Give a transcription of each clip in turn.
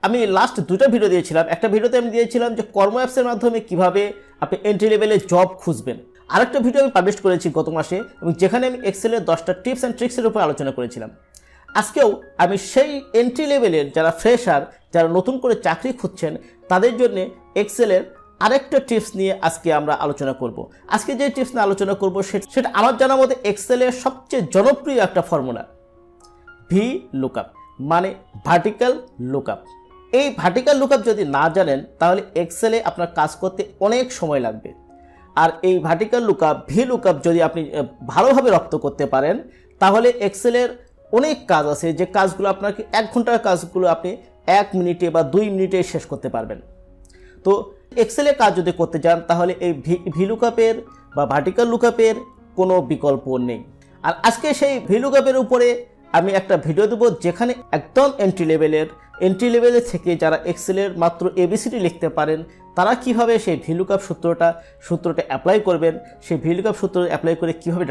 আমি লাস্ট দুটো ভিডিও দিয়েছিলাম। একটা ভিডিওতে আমি দিয়েছিলাম যে কর্ম অ্যাপসের মাধ্যমে কিভাবে আপনি এন্ট্রি লেভেলে জব খুঁজবেন। আরেকটা ভিডিও আমি পাবলিশ করেছি গত মাসে, এবং যেখানে আমি এক্সেলের 10টা টিপস অ্যান্ড ট্রিক্সের উপর আলোচনা করেছিলাম। আজকেও আমি সেই এন্ট্রি লেভেলের যারা ফ্রেশার, যারা নতুন করে চাকরি খুঁজছেন, তাদের জন্য এক্সেলের আরেকটা টিপস নিয়ে আজকে আমরা আলোচনা করব। আজকে যে টিপস নিয়ে আলোচনা করব সেটা আমার জানা মতে এক্সেলের সবচেয়ে জনপ্রিয় একটা ফর্মুলা, ভি লুকআপ, মানে ভার্টিক্যাল লুকআপ। এই ভার্টিক্যাল লুকআপ যদি না জানেন তাহলে এক্সেলে আপনার কাজ করতে অনেক সময় লাগবে। আর এই ভার্টিক্যাল লুকআপ, ভি লুকআপ যদি আপনি ভালোভাবে রপ্ত করতে পারেন তাহলে এক্সেলের অনেক কাজ আছে যে কাজগুলো আপনাকে 1 ঘন্টার কাজগুলো আপনি 1 মিনিটে বা 2 মিনিটে শেষ করতে পারবেন। তো এক্সেলে কাজ যদি করতে চান তাহলে এই ভি লুকআপের বা ভার্টিক্যাল লুকআপের কোনো বিকল্প নেই। আর আজকে সেই ভি লুকআপের উপরে আমি একটা ভিডিও দেবো যেখানে একদম এন্ট্রি লেভেলের থেকে যারা এক্সেলের মাত্র এবিসিডি লিখতে পারেন তারা কিভাবে সেই ভি লুকআপ সূত্রটা অ্যাপ্লাই করবেন, সেই ভি লুকআপ সূত্র অ্যাপ্লাই করে কীভাবে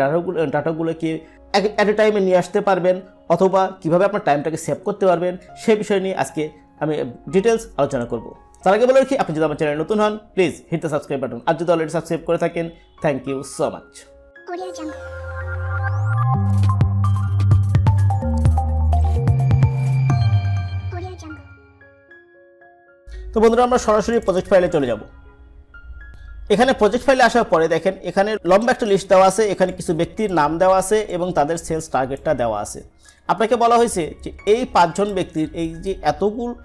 ডাটাগুলোকে অ্যাট এ টাইমে নিয়ে আসতে পারবেন, অথবা কিভাবে আপনার টাইমটাকে সেভ করতে পারবেন, সেই বিষয় নিয়ে আজকে আমি ডিটেলস আলোচনা করব। তার আগে বলে রাখি, আপনি যদি আমার চ্যানেলে নতুন হন please hit the subscribe button, আর যদি অলরেডি সাবস্ক্রাইব করে থাকেন থ্যাংক ইউ সো মাচ। তো বন্ধুরা, আমরা সরাসরি প্রজেক্ট ফাইলে চলে যাব। এখানে প্রজেক্ট ফাইলে আসার পরে দেখেন এখানে লম্বা একটা লিস্ট দেওয়া আছে, এখানে কিছু ব্যক্তির নাম দেওয়া আছে এবং তাদের সেলস টার্গেটটা দেওয়া আছে। আপনাকে বলা হয়েছে যে এই 5 জন ব্যক্তির, এই যে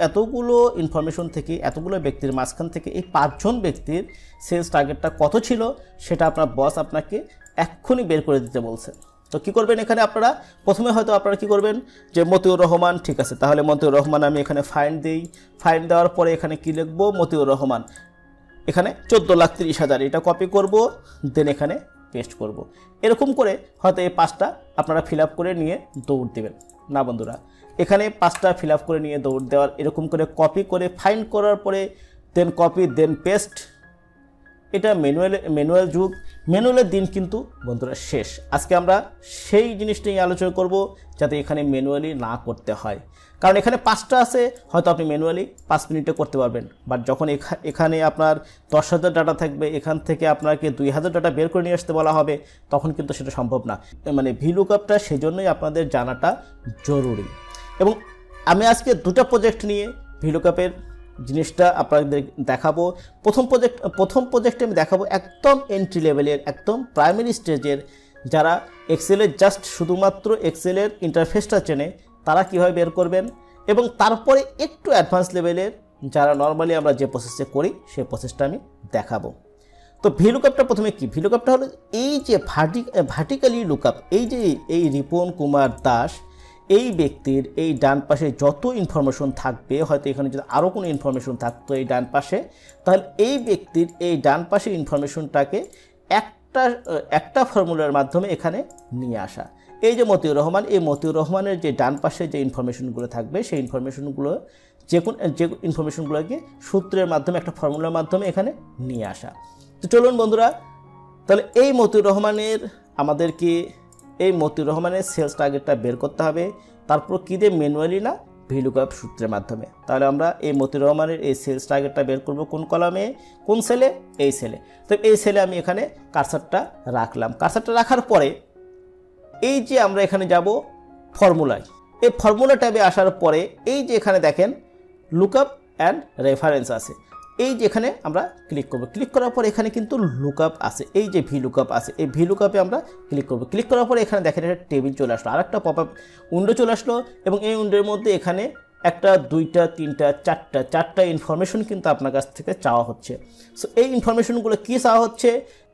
এতগুলো ইনফরমেশন থেকে, এতগুলো ব্যক্তির মাঝখান থেকে এই 5 জন ব্যক্তির সেলস টার্গেটটা কত ছিল সেটা আপনার বস আপনাকে এক্ষুনি বের করে দিতে বলছে। তো কী করবেন, এখানে আপনারা প্রথমে হয়তো আপনারা কী করবেন যে মতিউর রহমান, ঠিক আছে, তাহলে মতিউর রহমান আমি এখানে ফাইন দিই। ফাইন দেওয়ার পরে এখানে কী লিখবো, মতিউর রহমান, এখানে 14,30,000 এটা কপি করব, দেন এখানে পেস্ট করব। এরকম করে হয়তো এই 5টা আপনারা ফিল আপ করে নিয়ে দৌড় দেবেন না বন্ধুরা। এখানে 5টা ফিল আপ করে নিয়ে দৌড় দেওয়ার, এরকম করে কপি করে ফাইন করার পরে দেন কপি দেন পেস্ট। এটা ম্যানুয়াল যুগ, ম্যানুয়ালের দিন কিন্তু বন্ধুরা শেষ। আজকে আমরা সেই জিনিসটা নিয়ে আলোচনা করব যাতে এখানে ম্যানুয়ালি না করতে হয়। কারণ এখানে 5টা আছে, হয়তো আপনি ম্যানুয়ালি 5 মিনিটে করতে পারবেন, বাট যখন এখানে আপনার 10,000 ডাটা থাকবে, এখান থেকে আপনাকে 2,000 ডাটা বের করে নিয়ে আসতে বলা হবে, তখন কিন্তু সেটা সম্ভব না। মানে ভি লুকআপটা সেজন্যই আপনাদের জানাটা জরুরি। এবং আমি আজকে 2টা প্রজেক্ট নিয়ে ভি লুকআপের জিনিসটা আপনাদের দেখাবো। প্রথম প্রজেক্টে আমি দেখাবো একদম এন্ট্রি লেভেলের, একদম প্রাইমারি স্টেজের, যারা এক্সেলের জাস্ট শুধুমাত্র এক্সেলের ইন্টারফেসটা চেনে তারা কীভাবে বের করবেন, এবং তারপরে একটু অ্যাডভান্স লেভেলের যারা নর্মালি আমরা যে প্রসেসে করি সেই প্রসেসটা আমি দেখাবো। তো ভি লুকআপটা প্রথমে কি, ভি লুকআপটা হলো এই যে ভার্টিক্যালি লুকআপ। এই যে এই রিপন কুমার দাস, এই ব্যক্তির এই ডান পাশে যত ইনফরমেশন থাকবে, হয়তো এখানে যদি আরও কোনো ইনফরমেশন থাকতো এই ডান পাশে, তাহলে এই ব্যক্তির এই ডান পাশে ইনফরমেশনটাকে একটা ফর্মুলার মাধ্যমে এখানে নিয়ে আসা। এই যে মতিউর রহমান, এই মতিউর রহমানের যে ডান পাশে যে ইনফরমেশনগুলো থাকবে সেই ইনফরমেশনগুলো যে ইনফরমেশনগুলোকে সূত্রের মাধ্যমে, একটা ফর্মুলার মাধ্যমে এখানে নিয়ে আসা। তো চলুন বন্ধুরা, তাহলে এই মতিউর রহমানের সেলস টার্গেটটা বের করতে হবে। তারপর কী দিয়ে, ম্যানুয়ালি না, ভি লুকআপ সূত্রের মাধ্যমে। তাহলে আমরা এই মতিউর রহমানের এই সেলস টার্গেটটা বের করব কোন কলামে, কোন সেলে, এই সেলে। তো এই সেলে আমি এখানে কার্সারটা রাখলাম। কার্সারটা রাখার পরে এই যে আমরা এখানে যাব ফর্মুলায়, এই ফর্মুলা ট্যাবে আসার পরে এই যে এখানে দেখেন লুকআপ অ্যান্ড রেফারেন্স আছে, এই যে এখানে আমরা ক্লিক করব। ক্লিক করার পর এখানে কিন্তু লুকআপ আছে, এই যে ভি লুকআপ আছে, এই ভি লুকআপে আমরা ক্লিক করব। ক্লিক করার পরে এখানে দেখেন একটা টেবিল চলে আসলো, আরেকটা পপআপ উইন্ডো চলে আসলো, এবং এই উইন্ডোর মধ্যে এখানে 1টা 2টা 3টা 4টা ইনফরমেশন কিন্তু আপনার কাছ থেকে চাওয়া হচ্ছে। সো এই ইনফরমেশনগুলো কী চাওয়া হচ্ছে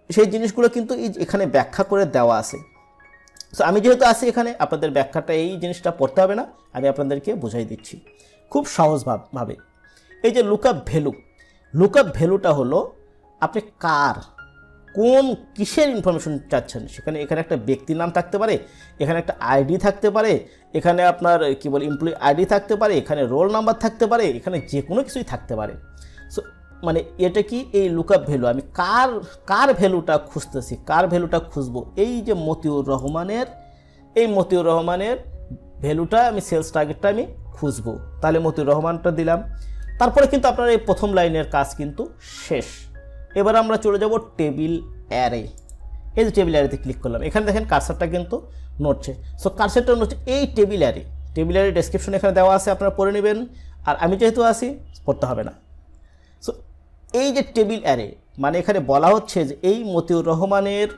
সেই জিনিসগুলো কিন্তু এখানে ব্যাখ্যা করে দেওয়া আছে। সো আমি যেহেতু আছি এখানে, আপনাদের ব্যাখ্যাটা এই জিনিসটা পড়তে হবে না, আমি আপনাদেরকে বুঝাই দিচ্ছি খুব সহজভাবে। এই যে লুকআপ ভ্যালুটা হলো আপনি কিসের ইনফরমেশন চাচ্ছেন। এখানে একটা ব্যক্তির নাম থাকতে পারে, এখানে একটা আইডি থাকতে পারে, এখানে আপনার এমপ্লয়ি আইডি থাকতে পারে, এখানে রোল নাম্বার থাকতে পারে, এখানে যে কোনো কিছুই থাকতে পারে। সো মানে এটা কি, এই লুকআপ ভ্যালু, আমি কার ভ্যালুটা খুঁজতেছি, কার ভ্যালুটা খুঁজবো, এই যে মতিউর রহমানের ভ্যালুটা, আমি সেলস টার্গেটটা আমি খুঁজবো। তাহলে মতিউর রহমানটা দিলাম, তারপরে কিন্তু আপনার এই প্রথম লাইনের কাজ কিন্তু শেষ। এবার আমরা চলে যাব টেবিল অ্যারে। এই যে টেবিল অ্যারেতে ক্লিক করলাম, এখানে দেখেন কার্সারটা কিন্তু নড়ছে। সো কার্সারটা নড়ছে এই table array. Table array description এখানে দেওয়া আছে, আপনারা পড়ে নেবেন। আর আমি যেহেতু আছি পড়তে হবে না। সো এই যে টেবিল অ্যারে মানে এখানে বলা হচ্ছে যে এই মতিউর রহমানের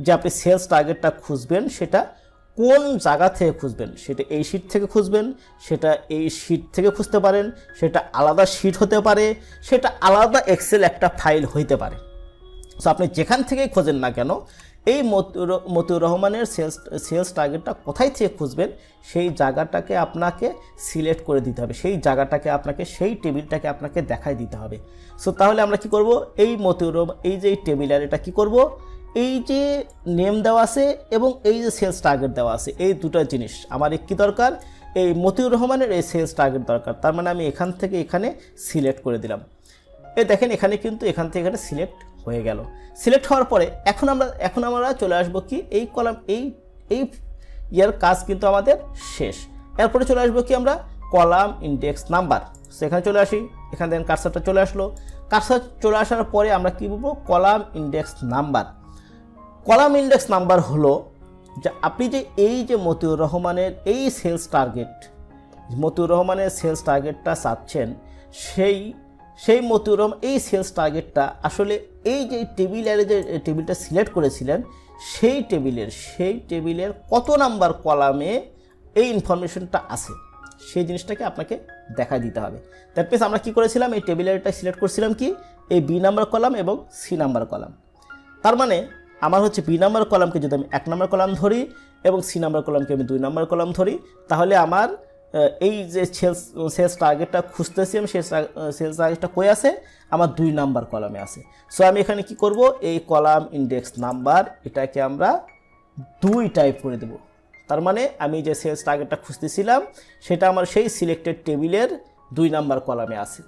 যে আপনি সেলস টার্গেটটা খুঁজবেন সেটা কোন জায়গা থেকে খুঁজবেন, সেটা এই শিট থেকে খুঁজবেন, সেটা এই শিট থেকে খুঁজতে পারেন, সেটা আলাদা শিট হতে পারে, সেটা আলাদা এক্সেল একটা ফাইল হইতে পারে। সো আপনি যেখান থেকেই খোঁজেন না কেন এই মতিউর রহমানের সেলস টার্গেটটা কোথায় থেকে খুঁজবেন সেই জায়গাটাকে আপনাকে সিলেক্ট করে দিতে হবে, সেই জায়গাটাকে আপনাকে, সেই টেবিলটাকে আপনাকে দেখাই দিতে হবে। সো তাহলে আমরা কি করব, এই এই যে টেবিল আর এটা কী করব, এই যে নেম দেওয়া আছে এবং এই যে সেলস টার্গেট দেওয়া আছে, এই দুটো জিনিস আমার কি দরকার, এই মতিউর রহমানের এই সেলস টার্গেট দরকার। তার মানে আমি এখান থেকে এখানে সিলেক্ট করে দিলাম। এই দেখেন এখানে কিন্তু এখান থেকে এখানে সিলেক্ট হয়ে গেল। সিলেক্ট হওয়ার পরে এখন আমরা চলে আসবো কি এই কলাম, এই ইয়ার কাজ কিন্তু আমাদের শেষ। এরপরে চলে আসবো কি আমরা কলাম ইন্ডেক্স নাম্বার। সেখানে চলে আসি, এখানে দেখেন কার্সারটা চলে আসলো। কার্সার চলে আসার পরে আমরা কি বলবো, column index number. Column index number হলো যে আপনি যে এই যে মতিউর রহমানের এই সেলস টার্গেটটা চাচ্ছেন, সেই মতিউর রহমান এই সেলস টার্গেটটা আসলে এই যে টেবিলের যে টেবিলটা সিলেক্ট করেছিলেন সেই টেবিলের কত নাম্বার কলামে এই ইনফরমেশনটা আছে সেই জিনিসটাকে আপনাকে দেখা দিতে হবে। দ্যাট মিনস আমরা কি করেছিলাম, এই টেবিলেরটা সিলেক্ট করছিলাম কি এই বি নাম্বার কলাম এবং সি নাম্বার কলাম। তার মানে আমার হচ্ছে বি নাম্বার কলামকে যদি আমি 1 নাম্বার কলাম ধরি এবং সি নাম্বার কলামকে আমি 2 নাম্বার কলাম ধরি, তাহলে আমার এই যে সেলস টার্গেটটা খুঁজতেছি আমি, সেলস টার্গেটটা কই আছে, আমার 2 নাম্বার কলামে আছে। সো আমি এখানে কি করব, এই কলাম ইন্ডেক্স নাম্বার এটাকে আমরা 2 টাইপ করে দেব। তার মানে আমি যে সেলস টার্গেটটা খুঁজতেছিলাম সেটা আমার সেই সিলেক্টেড টেবিলের 2 নাম্বার কলামে আছে।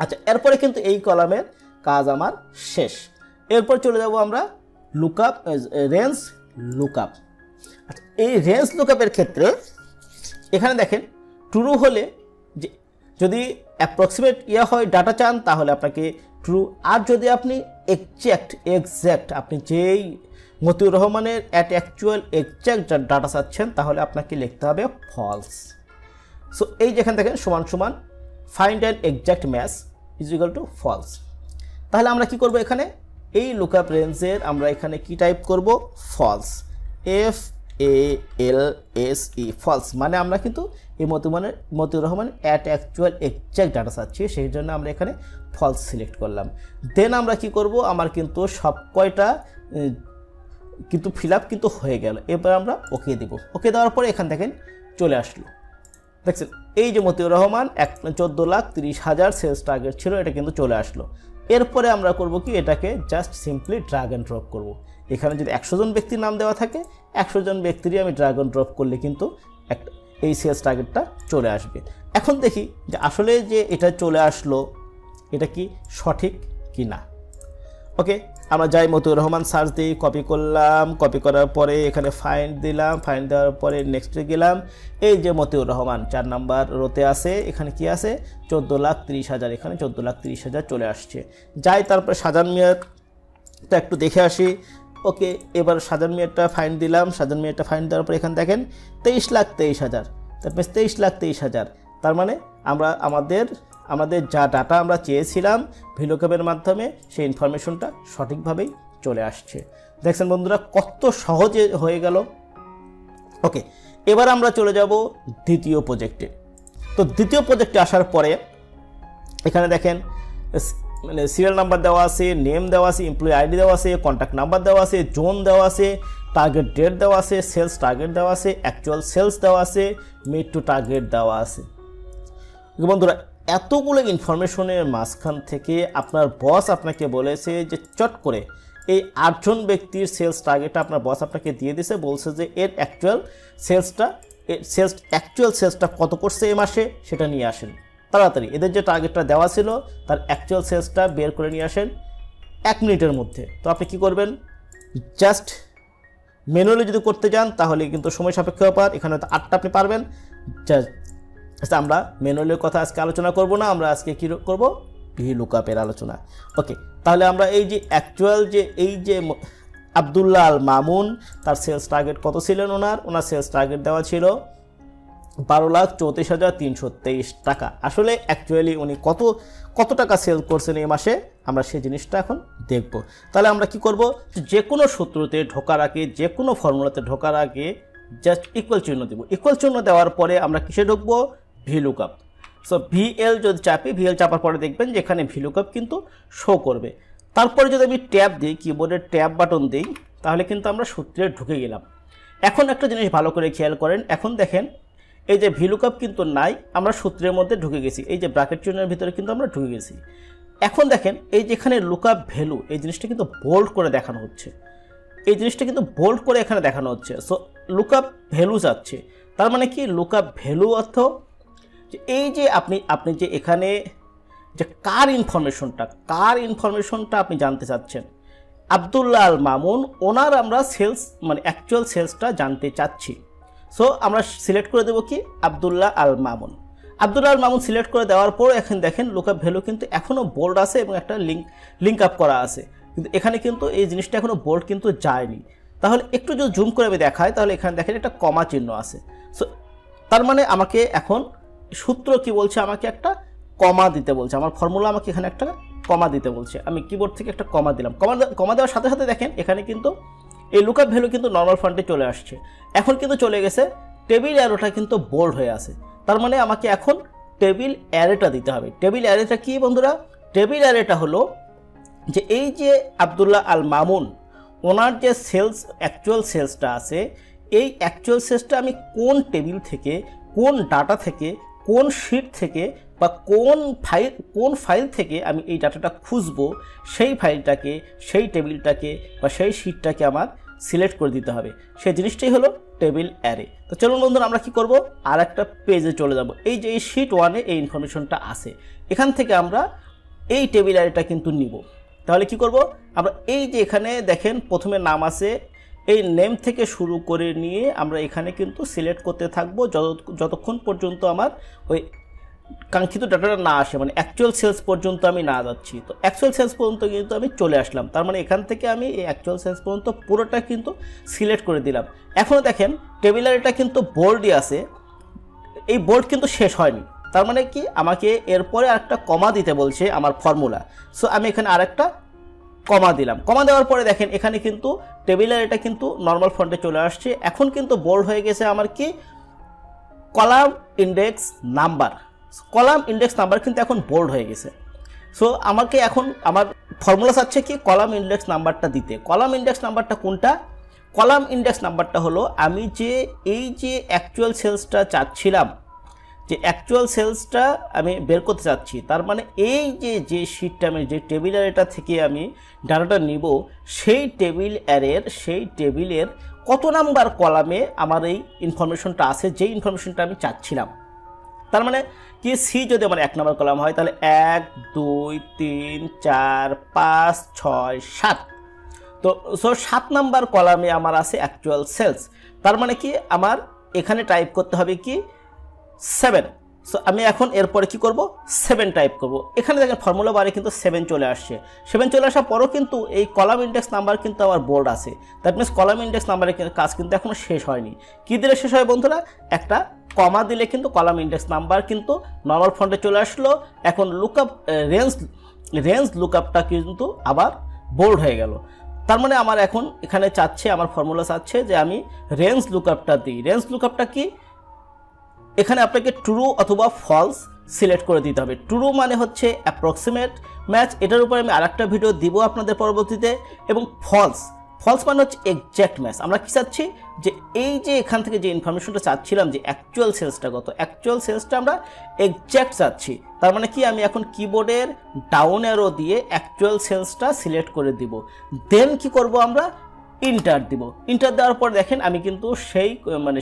আচ্ছা, এরপরে কিন্তু এই কলামের কাজ আমার শেষ। এরপর চলে যাব আমরা লুকআপ, রেঞ্জ লুকআপ। আচ্ছা, এই রেঞ্জ লুকআপের ক্ষেত্রে এখানে দেখেন ট্রু হলে যে যদি অ্যাপ্রক্সিমেট হয় ডাটা চান তাহলে আপনাকে ট্রু, আর যদি আপনি এক্স্যাক্ট আপনি যেই মতিউর রহমানের এক্স্যাক্ট ডাটা চাচ্ছেন তাহলে আপনাকে লিখতে হবে ফলস। সো এই যেখানে দেখেন সমান সমান find an exact match is equal to false. তাহলে আমরা কি করব, এখানে এই লুকআপ রেঞ্জের আমরা এখানে কি টাইপ করব, ফলস, FALSE, ফলস। মানে আমরা কিন্তু এই মতিউর রহমান এক্স্যাক্ট ডাটা চাচ্ছি, সেই জন্য আমরা এখানে ফলস সিলেক্ট করলাম। দেন আমরা কি করব, আমার কিন্তু সব কয়টা কিন্তু ফিল আপ কিন্তু হয়ে গেল। এবার আমরা ওকে দেব। ওকে দেওয়ার পরে এখান দেখেন চলে আসলো, দেখছেন এই যে মতিউর রহমান 14,30,000 সেলস টার্গেট ছিল, এটা কিন্তু চলে আসলো। এরপরে আমরা করব কি, এটাকে just simply drag and drop করব। এখানে যদি 100 জন ব্যক্তির নাম দেওয়া থাকে 100 জন ব্যক্তিরই আমি ড্র্যাগ অ্যান্ড ড্রপ করলে কিন্তু এই সেলস টার্গেটটা চলে আসবে। এখন দেখি যে আসলে যে এটা চলে আসলো এটা কি সঠিক কি না। ওকে, আমরা যাই মতিউর রহমান সার্চ দিই, কপি করলাম, কপি করার পরে এখানে ফাইন্ড দিলাম, ফাইন্ড দেওয়ার পরে নেক্সটে গেলাম। এই যে মতিউর রহমান 4 নাম্বার রোতে আছে, এখানে কি আছে 14,30,000, এখানে 14,30,000 চলে আসছে। যাই তারপরে শাহজাহান মিয়ারটা একটু দেখে আসি। ওকে, এবার শাহজাহান মিয়ারটা ফাইন্ড দিলাম, শাহজাহান মিয়ারটা ফাইন্ড দেওয়ার পরে এখানে দেখেন 23,23,000, তারপরে 23,23,000। তার মানে আমরা আমাদের যা ডাটা আমরা চেয়েছিলাম ভিলুকআপের মাধ্যমে সেই ইনফরমেশনটা সঠিকভাবেই চলে আসছে। দেখছেন বন্ধুরা কত সহজে হয়ে গেল। ওকে, এবার আমরা চলে যাব দ্বিতীয় প্রজেক্টে। তো দ্বিতীয় প্রজেক্টে আসার পরে এখানে দেখেন মানে সিরিয়াল নাম্বার দেওয়া আছে, নেম দেওয়া আছে, এমপ্লয়ি আইডি দেওয়া আছে, কন্ট্যাক্ট নাম্বার দেওয়া আছে, জোন দেওয়া আছে, টার্গেট ডেট দেওয়া আছে, সেলস টার্গেট দেওয়া আছে, অ্যাকচুয়াল সেলস দেওয়া আছে, মিড টু টার্গেট দেওয়া আছে। বন্ধুরা এতগুলো ইনফরমেশনের মাঝখান থেকে আপনার বস আপনাকে বলেছে যে চট করে এই 8 জন ব্যক্তির সেলস টার্গেটটা আপনার বস আপনাকে দিয়ে দিয়েছে, বলছে যে এর অ্যাকচুয়াল সেলসটা কত করছে এই মাসে সেটা নিয়ে আসেন তাড়াতাড়ি। এদের যে টার্গেটটা দেওয়া ছিল তার অ্যাকচুয়াল সেলসটা বের করে নিয়ে আসেন 1 মিনিটের মধ্যে। তো আপনি কি করবেন, জাস্ট ম্যানুয়ালি যদি করতে যান তাহলে কিন্তু সময় সাপেক্ষ ব্যাপার, এখানে হয়তো 8টা আপনি পারবেন, আচ্ছা, আমরা ম্যানুয়ালের কথা আজকে আলোচনা করব না, আমরা আজকে কী করব, VLOOKUP-এর আলোচনা। ওকে, তাহলে আমরা এই যে অ্যাকচুয়াল যে এই যে আব্দুল্লাহ আল মামুন, তার সেলস টার্গেট কত ছিলেন, ওনার সেলস টার্গেট দেওয়া ছিল 12,34,323 টাকা। আসলে অ্যাকচুয়ালি উনি কত টাকা সেল করছেন এই মাসে, আমরা সেই জিনিসটা এখন দেখব। তাহলে আমরা কি করব, যে কোনো সূত্রতে ঢোকার আগে, যে কোনো ফর্মুলাতে ঢোকার আগে জাস্ট ইকুয়াল চিহ্ন দেব। ইকুয়াল চিহ্ন দেওয়ার পরে আমরা কিসে ঢুকবো, VLOOKUP। সো VL যদি চাপি, VL চাপার পরে দেখবেন যে এখানে VLOOKUP কিন্তু শো করবে। তারপরে যদি আমি ট্যাব দিই, কিবোর্ডের ট্যাব বাটন দিই, তাহলে কিন্তু আমরা সূত্রে ঢুকে গেলাম। এখন একটা জিনিস ভালো করে খেয়াল করেন, এখন দেখেন এই যে VLOOKUP কিন্তু নাই, আমরা সূত্রের মধ্যে ঢুকে গেছি, এই যে ব্র্যাকেট চিহ্নের ভিতরে কিন্তু আমরা ঢুকে গেছি। এখন দেখেন এই যেখানে লুকআপ ভ্যালু, এই জিনিসটা কিন্তু বোল্ড করে দেখানো হচ্ছে, এই জিনিসটা কিন্তু বোল্ড করে এখানে দেখানো হচ্ছে। সো লুকআপ ভ্যালু যাচ্ছে, তার মানে কি, লুকআপ ভ্যালু অর্থ যে এই যে আপনি যে এখানে যে কার ইনফরমেশনটা আপনি জানতে চাচ্ছেন, আব্দুল্লাহ আল মামুন, ওনার আমরা সেলস মানে অ্যাকচুয়াল সেলসটা জানতে চাচ্ছি। সো আমরা সিলেক্ট করে দেবো কি, আব্দুল্লাহ আল মামুন। আব্দুল্লাহ আল মামুন সিলেক্ট করে দেওয়ার পর এখন দেখেন লুকআপ ভ্যালু কিন্তু এখনও বোল্ড আছে এবং একটা লিঙ্ক আপ করা আছে, কিন্তু এখানে কিন্তু এই জিনিসটা এখনও বোল্ড কিন্তু যায়নি। তাহলে একটু যদি জুম করে আমি দেখাই, তাহলে এখানে দেখেন একটা কমা চিহ্ন আছে। সো তার মানে আমাকে এখন সূত্র কি বলছে, আমাকে একটা কমা দিতে বলছে, আমার ফর্মুলা আমাকে এখানে একটা কমা দিতে বলছে। আমি কিবোর্ড থেকে একটা কমা দিলাম, কমা দেওয়ার সাথে সাথে দেখেন এখানে কিন্তু এই লুকআপ ভ্যালু কিন্তু নর্মাল ফন্টে চলে আসছে। এখন কিন্তু চলে গেছে টেবিল অ্যারোটা কিন্তু বোল্ড হয়ে আছে, তার মানে আমাকে এখন টেবিল অ্যারেটা দিতে হবে। টেবিল অ্যারেটা কি বন্ধুরা, টেবিল অ্যারেটা হলো যে এই যে আব্দুল্লাহ আল মামুন, ওনার যে সেলস অ্যাকচুয়াল সেলসটা আছে, এই অ্যাকচুয়াল সেলসটা আমি কোন টেবিল থেকে, কোন ডাটা থেকে, কোন শিট থেকে বা কোন ফাইল থেকে আমি এই ডাটাটা খুঁজবো, সেই ফাইলটাকে, সেই টেবিলটাকে বা সেই শিটটাকে আমার সিলেক্ট করে দিতে হবে। সেই জিনিসটাই হলো টেবিল অ্যারে। তো চলুন বন্ধুরা, আমরা কি করব, আর একটা পেজে চলে যাব। এই যে এই শিট 1-এ এই ইনফরমেশনটা আছে, এখান থেকে আমরা এই টেবিল অ্যারেটা কিন্তু নিব। তাহলে কি করব, আমরা এই যে এখানে দেখেন প্রথমে নাম আছে, এই নেম থেকে শুরু করে নিয়ে আমরা এখানে কিন্তু সিলেক্ট করতে থাকবো যতক্ষণ পর্যন্ত আমার ওই কাঙ্ক্ষিত ডাটাটা না আসে, মানে অ্যাকচুয়াল সেলস পর্যন্ত আমি না যাচ্ছি। তো অ্যাকচুয়াল সেলস পর্যন্ত কিন্তু আমি চলে আসলাম, তার মানে এখান থেকে আমি এই অ্যাকচুয়াল সেলস পর্যন্ত পুরোটা কিন্তু সিলেক্ট করে দিলাম। এখনও দেখেন টেবিল অ্যারেটা কিন্তু বোল্ডই আছে, এই বোল্ড কিন্তু শেষ হয়নি, তার মানে কি, আমাকে এরপরে আরেকটা কমা দিতে বলছে আমার ফর্মুলা। সো আমি এখানে আরেকটা কমা দিলাম। কমা দেওয়ার পরে দেখেন এখানে কিন্তু টেবিল অ্যারেটা কিন্তু নর্মাল ফন্টে চলে আসছে। এখন কিন্তু বোল্ড হয়ে গেছে আমার কি, column index number. Column index number কিন্তু এখন বোল্ড হয়ে গেছে। সো আমাকে এখন আমার ফর্মুলা চাচ্ছে কি, কলাম ইন্ডেক্স নাম্বারটা দিতে। কলাম ইন্ডেক্স নাম্বারটা কোনটা, কলাম ইন্ডেক্স নাম্বারটা হলো আমি যে এই যে অ্যাকচুয়াল সেলসটা চাচ্ছিলাম, যে অ্যাকচুয়াল সেলসটা আমি বের করতে চাচ্ছি, তার মানে এই যে শিটটা আমি যে টেবিল অ্যারেটা থেকে আমি ডাটাটা নিব, সেই টেবিলের কত নাম্বার কলামে আমার এই ইনফরমেশনটা আছে, যেই ইনফরমেশনটা আমি চাচ্ছিলাম। তার মানে কি, সি যদি আমার 1 নম্বর কলাম হয়, তাহলে 1 2 3 4 5 6 7, তো 7 নাম্বার কলামে আমার আছে অ্যাকচুয়াল সেলস। তার মানে কি, আমার এখানে টাইপ করতে হবে কি, 7। সো আমি এখন এরপরে কি করব, 7 টাইপ করব। এখানে দেখেন ফর্মুলা বারে কিন্তু 7 চলে আসছে। 7 চলে আসার পরও কিন্তু এই কলাম ইন্ডেক্স নাম্বার কিন্তু আমার বোল্ড আছে। দ্যাট মিনস কলাম ইন্ডেক্স নাম্বারের কাজ কিন্তু এখনো শেষ হয়নি। কী দিলে শেষ হয় বন্ধুরা, একটা কমা দিলে কিন্তু কলাম ইন্ডেক্স নাম্বার কিন্তু নর্মাল ফন্টে চলে আসলো। এখন লুকআপ রেঞ্জ লুকআপটা কিন্তু আবার বোল্ড হয়ে গেল। তার মানে আমার এখন এখানে চাচ্ছে, আমার ফর্মুলা চাচ্ছে যে আমি রেঞ্জ লুকআপটা দিই। রেঞ্জ লুকআপটা কি, এখানে আপনাকে ট্রু অথবা ফলস সিলেক্ট করে দিতে হবে। ট্রু মানে হচ্ছে অ্যাপ্রক্সিমেট ম্যাচ, এটার উপরে আমি আরেকটা ভিডিও দিব আপনাদের পরবর্তীতে। এবং ফলস মানে হচ্ছে এক্স্যাক্ট ম্যাচ। আমরা কি চাচ্ছি, যে এই যে এখান থেকে যে ইনফরমেশনটা চাচ্ছিলাম, যে অ্যাকচুয়াল সেলসটা কত, অ্যাকচুয়াল সেলসটা আমরা এক্স্যাক্ট চাচ্ছি। তার মানে কি, আমি এখন কিবোর্ডের ডাউন অ্যারো দিয়ে অ্যাকচুয়াল সেলসটা সিলেক্ট করে দিব। দেন কি করব, আমরা ইন্টার দিব। ইন্টার দেওয়ার পর দেখেন আমি কিন্তু সেই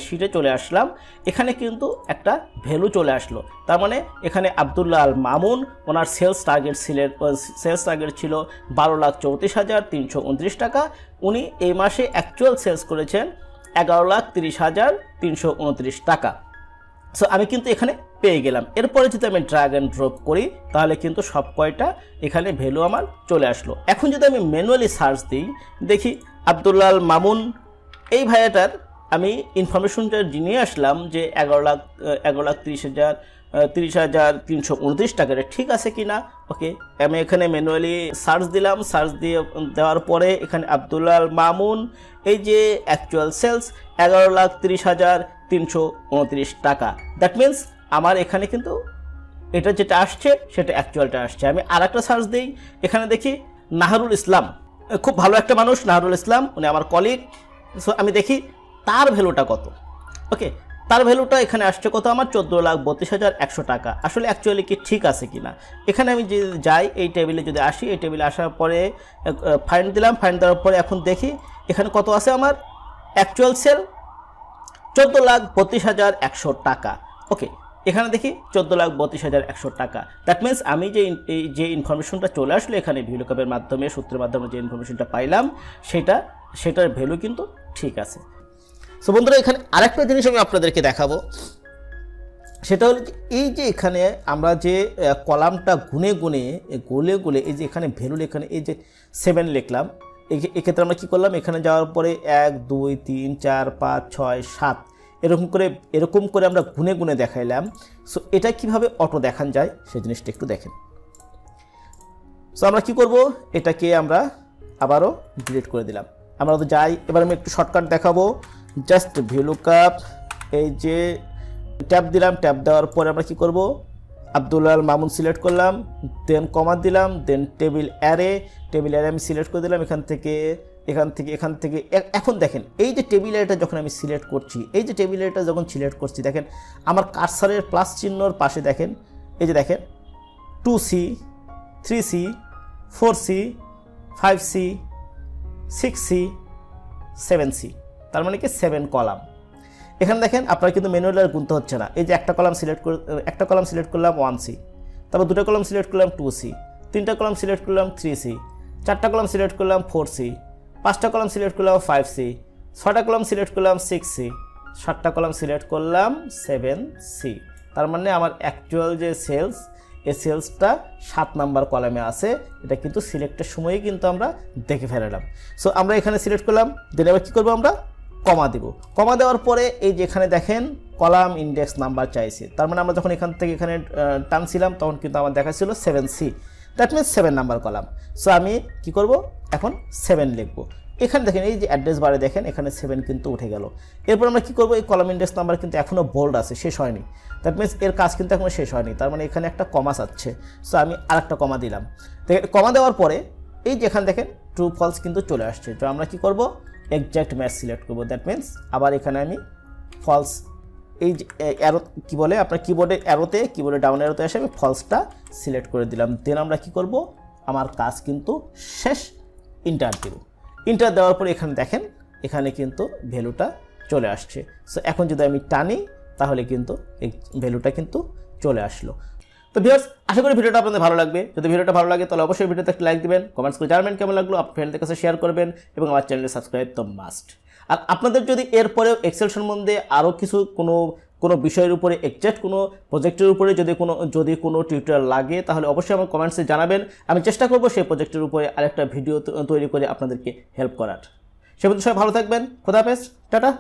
শিটে চলে আসলাম। এখানে কিন্তু একটা ভ্যালু চলে আসলো। তার মানে এখানে আব্দুল্লাহ আল মামুন, ওনার সেলস টার্গেট ছিল 12,34,329 টাকা। উনি এই মাসে অ্যাকচুয়াল সেলস করেছেন 11,30,329 টাকা। সো আমি কিন্তু এখানে পেয়ে গেলাম। এরপরে যদি আমি ড্র্যাগ অ্যান্ড ড্রপ করি তাহলে কিন্তু সব কয়টা এখানে ভ্যালু আমার চলে আসলো। এখন যদি আমি ম্যানুয়ালি সার্চ দিই, দেখি আব্দুল্লাহ আল মামুন এই ভাইয়াটার আমি ইনফরমেশনটা নিয়ে আসলাম যে 11,30,329 টাকার ঠিক আছে কি না। ওকে, আমি এখানে ম্যানুয়ালি সার্চ দিলাম, সার্চ দেওয়ার পরে এখানে আব্দুল্লাহ আল মামুন এই যে অ্যাকচুয়াল সেলস 11,30,329 টাকা। দ্যাট মিন্স আমার এখানে কিন্তু এটা যেটা আসছে সেটা অ্যাকচুয়ালটা আসছে। আমি আর একটা সার্চ দিই, এখানে দেখি নাহারুল ইসলাম, খুব ভালো একটা মানুষ নাহারুল ইসলাম, উনি আমার কলিগ। সো আমি দেখি তার ভ্যালুটা কত। ওকে, তার ভ্যালুটা এখানে আসছে কত, আমার 14,32,100 টাকা। আসলে অ্যাকচুয়ালি কি ঠিক আছে কি না। এখানে আমি যদি যাই, এই টেবিলে যদি আসি, এই টেবিলে আসার পরে ফাইন্ড দিলাম, ফাইন্ড দেওয়ার পরে এখন দেখি এখানে কত আছে, আমার অ্যাকচুয়াল সেল 14,32,100 টাকা। ওকে, এখানে দেখি 14,32,100 টাকা। দ্যাট মিন্স আমি যে ইনফরমেশনটা চলে আসলো এখানে ভিলুকাপের মাধ্যমে, সূত্রের মাধ্যমে যে ইনফরমেশনটা পাইলাম সেটার ভ্যালু কিন্তু ঠিক আছে। সো বন্ধুরা, এখানে আরেকটা জিনিস আমি আপনাদেরকে দেখাবো, সেটা হলো এই যে এখানে আমরা যে কলামটা গুনে গুনে এই যে এখানে ভ্যালু, এখানে এই যে 7 লিখলাম, এক্ষেত্রে আমরা কী করলাম, এখানে যাওয়ার পরে 1 2 3 4 5 6 7 এরকম করে আমরা গুনে গুনে দেখাইলাম। সো এটা কিভাবে অটো দেখান যায় সেই জিনিসটা একটু দেখেন। সো আমরা কি করব, এটাকে আমরা আবারও ডিলিট করে দিলাম। আমরা তো যাই, এবার আমি একটু শর্টকাট দেখাবো। জাস্ট ভিলুকাপ এই যে ট্যাব দিলাম, ট্যাব দেওয়ার পরে আমরা কি করব, আব্দুল্লাহ আল মামুন সিলেক্ট করলাম, দেন কমা দিলাম, দেন টেবিল অ্যারে আমি সিলেক্ট করে দিলাম। এখান থেকে এখন দেখেন এই যে টেবিল অ্যারেটা যখন আমি সিলেক্ট করছি, এই যে টেবিল অ্যারেটা যখন সিলেক্ট করছি, দেখেন আমার কার্সারের প্লাস চিহ্নর পাশে দেখেন এই যে দেখেন 2C 3C 4C 5C 6C 7C, তার মানে কি 7 কলাম। এখানে দেখেন আপনার কিন্তু ম্যানুয়ালি আর গুনতে হচ্ছে না। এই যে একটা কলাম সিলেক্ট করলাম 1C, তারপর দুটো কলাম সিলেক্ট করলাম 2C, তিনটা কলাম সিলেক্ট করলাম 3C, চারটা কলাম সিলেক্ট করলাম 4C, পাঁচটা কলাম সিলেক্ট করলাম 5C, ছটা কলাম সিলেক্ট করলাম 6C, সাতটা কলাম সিলেক্ট করলাম 7C। তার মানে আমার অ্যাকচুয়াল যে সেলস, এই সেলসটা 7 নাম্বার কলামে আছে। এটা কিন্তু সিলেক্টের সময়ই কিন্তু আমরা দেখে ফেলালাম। সো আমরা এখানে সিলেক্ট করলাম, দেন এবার কী করবো, আমরা কমা দেব। কমা দেওয়ার পরে এই যে এখানে দেখেন কলাম ইন্ডেক্স নাম্বার চাইছে, তার মানে আমরা যখন এখান থেকে এখানে টানছিলাম তখন কিন্তু আমার দেখাচ্ছিল 7C, that means 7 number column. So আমি কি করব, এখন 7 লিখবো। এখানে দেখেন এই যে অ্যাড্রেস বারে দেখেন এখানে 7 কিন্তু উঠে গেল। এরপর আমরা কি করব, এই কলাম ইন্ডেক্স নাম্বার কিন্তু এখনও বোল্ড আছে, শেষ হয়নি। দ্যাট মিনস এর কাজ কিন্তু এখনও শেষ হয়নি, তার মানে এখানে একটা কমা চাচ্ছে। সো আমি আরেকটা কমা দিলাম। কমা দেওয়ার পরে এই যে এখানে দেখেন ট্রু ফলস কিন্তু চলে আসছে। তো আমরা কি করব, এক্সাক্ট ম্যাচ সিলেক্ট করব। দ্যাট মিনস আবার এখানে আমি ফলস, এই যে অ্যারো কি বলে আপনার কিবোর্ডের অ্যারোতে, কিবোর্ডের ডাউন অ্যারোতে এসে আমি ফলসটা সিলেক্ট করে দিলাম। দেন আমরা কি করব, আমার কাজ কিন্তু শেষ। ইন্টার দেব। ইন্টার দেওয়ার পরে এখানে দেখেন এখানে কিন্তু ভ্যালুটা চলে আসছে। সো এখন যদি আমি টানি তাহলে কিন্তু এই ভ্যালুটা কিন্তু চলে আসলো। তো ভিউয়ার্স, আশা করি ভিডিওটা আপনাদের ভালো লাগবে। যদি ভিডিওটা ভালো লাগে তাহলে অবশ্যই ভিডিওতে একটা লাইক দিবেন, কমেন্টস করে জানাবেন কেমন লাগলো, আপনার ফ্রেন্ডদের কাছে শেয়ার করবেন এবং আমার চ্যানেলে সাবস্ক্রাইব তো মাস্ট। আর আপনাদের যদি এরপরেও এক্সেল সম্বন্ধে আরও কিছু কোনো বিষয়ের উপরে, এক্সাক্ট কোনো প্রজেক্টের উপরে যদি কোনো টিউটোরিয়াল লাগে তাহলে অবশ্যই আমার কমেন্টসে জানাবেন। আমি চেষ্টা করব সেই প্রজেক্টের উপরে আরেকটা ভিডিও তৈরি করে আপনাদেরকে হেল্প করার। সে পর্যন্ত সবাই ভালো থাকবেন। খোদা হাফেজ, টাটা।